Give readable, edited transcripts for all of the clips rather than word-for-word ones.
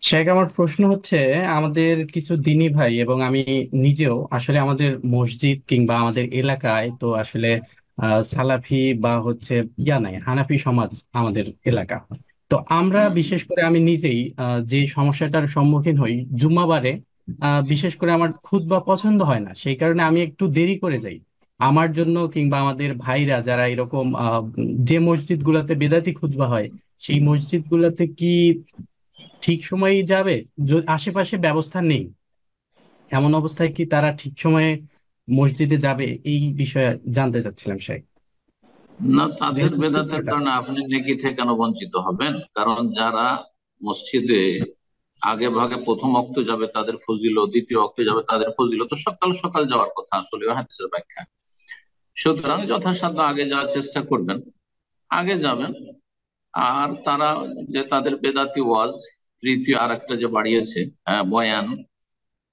শেখ, আমার প্রশ্ন হচ্ছে, আমাদের কিছু দিনী ভাই এবং আমি নিজেও আসলে আমাদের মসজিদ কিংবা আমাদের এলাকায় তো আসলে সালাফি বা হচ্ছে নাই, হানাফি সমাজ আমাদের এলাকা। তো আমরা হুম। বিশেষ করে আমি নিজেই যে সমস্যাটার সম্মুখীন হই জুম্মাবারে, বিশেষ করে আমার খুতবা পছন্দ হয় না, সেই কারণে আমি একটু দেরি করে যাই। আমার জন্য কিংবা আমাদের ভাইরা যারা এরকম যে মসজিদগুলোতে বেদাতি খুতবা হয়, সেই মসজিদগুলোতে কি ঠিক সময়ে যাবে? আশেপাশে ব্যবস্থা নেই, এমন অবস্থায় কি তারা ঠিক সময়ে মসজিদে যাবে? এই বিষয়ে জানতে চাচ্ছিলাম শেখ, না, তাদের যেহেতু বেদাতের খুতবাটা। কারণে আপনি নেকি থেকে কেন বঞ্চিত হবেন? কারণ যারা মসজিদে আগে ভাগে প্রথম ওয়াক্তে যাবে তাদের ফজিলত, দ্বিতীয় ওয়াক্তে যাবে তাদের ফজিলত, তো সকাল সকাল যাওয়ার কথা আসলে হাদিসের ব্যাখ্যা। সুতরাং যথাসাধ্য আগে যাওয়ার চেষ্টা করবেন, আগে যাবেন। আর তারা যে তাদের বেদাতি ওয়াজ, তৃতীয় আর একটা যে বাড়িয়েছে, বয়ান,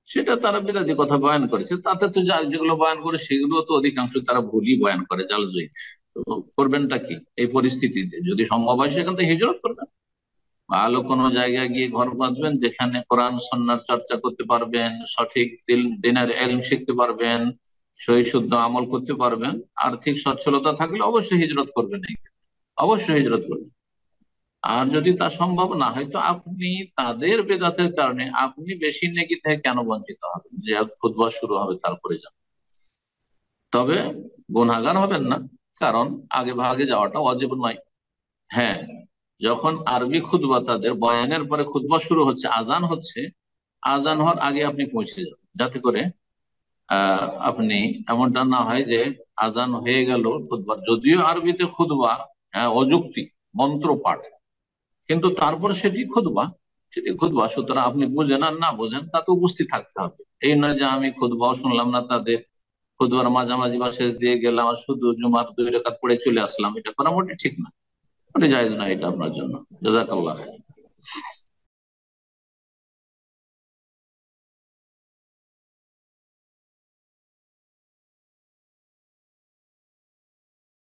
সেটা তারা বিরোধী কথা বয়ান করেছে, তাতে তো যেগুলো বয়ান করে সেগুলো তো অধিকাংশ তারা ভুলই বয়ান করে, জালজয়ী। তো করবেনটা কি এই পরিস্থিতিতে? যদি সম্ভব হয় সেখান থেকে হিজরত করবেন, ভালো কোনো জায়গায় গিয়ে ঘর বাঁধবেন, যেখানে কোরআন সন্ন্যার চর্চা করতে পারবেন, সঠিক দিনের এলম শিখতে পারবেন, সহি শুদ্ধ আমল করতে পারবেন। আর্থিক সচ্ছলতা থাকলে অবশ্যই হিজরত করবেন, এই ক্ষেত্রে অবশ্যই হিজরত করবেন। আর যদি তা সম্ভব না হয়, তো আপনি তাদের বেদাতের কারণে আপনি বেশি নেকি থেকে কেন বঞ্চিত হবেন যে খুতবা শুরু হবে তারপরে যান? তবে গুনাহগার হবেন না, কারণ আগে ভাগে যাওয়াটা ওয়াজিব নয়। হ্যাঁ, যখন আরবি খুতবা, তাদের বয়ানের পরে খুতবা শুরু হচ্ছে, আজান হচ্ছে, আজান হওয়ার আগে আপনি পৌঁছে যাবেন, যাতে করে আপনি এমনটা না হয় যে আজান হয়ে গেল খুতবা, যদিও আরবিতে খুতবা অযৌক্তিক মন্ত্র পাঠ, কিন্তু তারপর সেটি খুতবা, সুতরাং আপনি বুঝেন আর না বুঝেন তাতে উপস্থিত থাকতে হবে। এই নয় যে আমি খুতবাও শুনলাম না তাদের, খুতবার মাঝামাঝি বা শেষ দিয়ে গেলাম আর শুধু জুমার 2 রাকাত পড়ে চলে আসলাম, এটা করা মোটেই ঠিক না, ওটা জায়েজ না এটা আপনার জন্য। জাযাকাল্লাহ খাইর।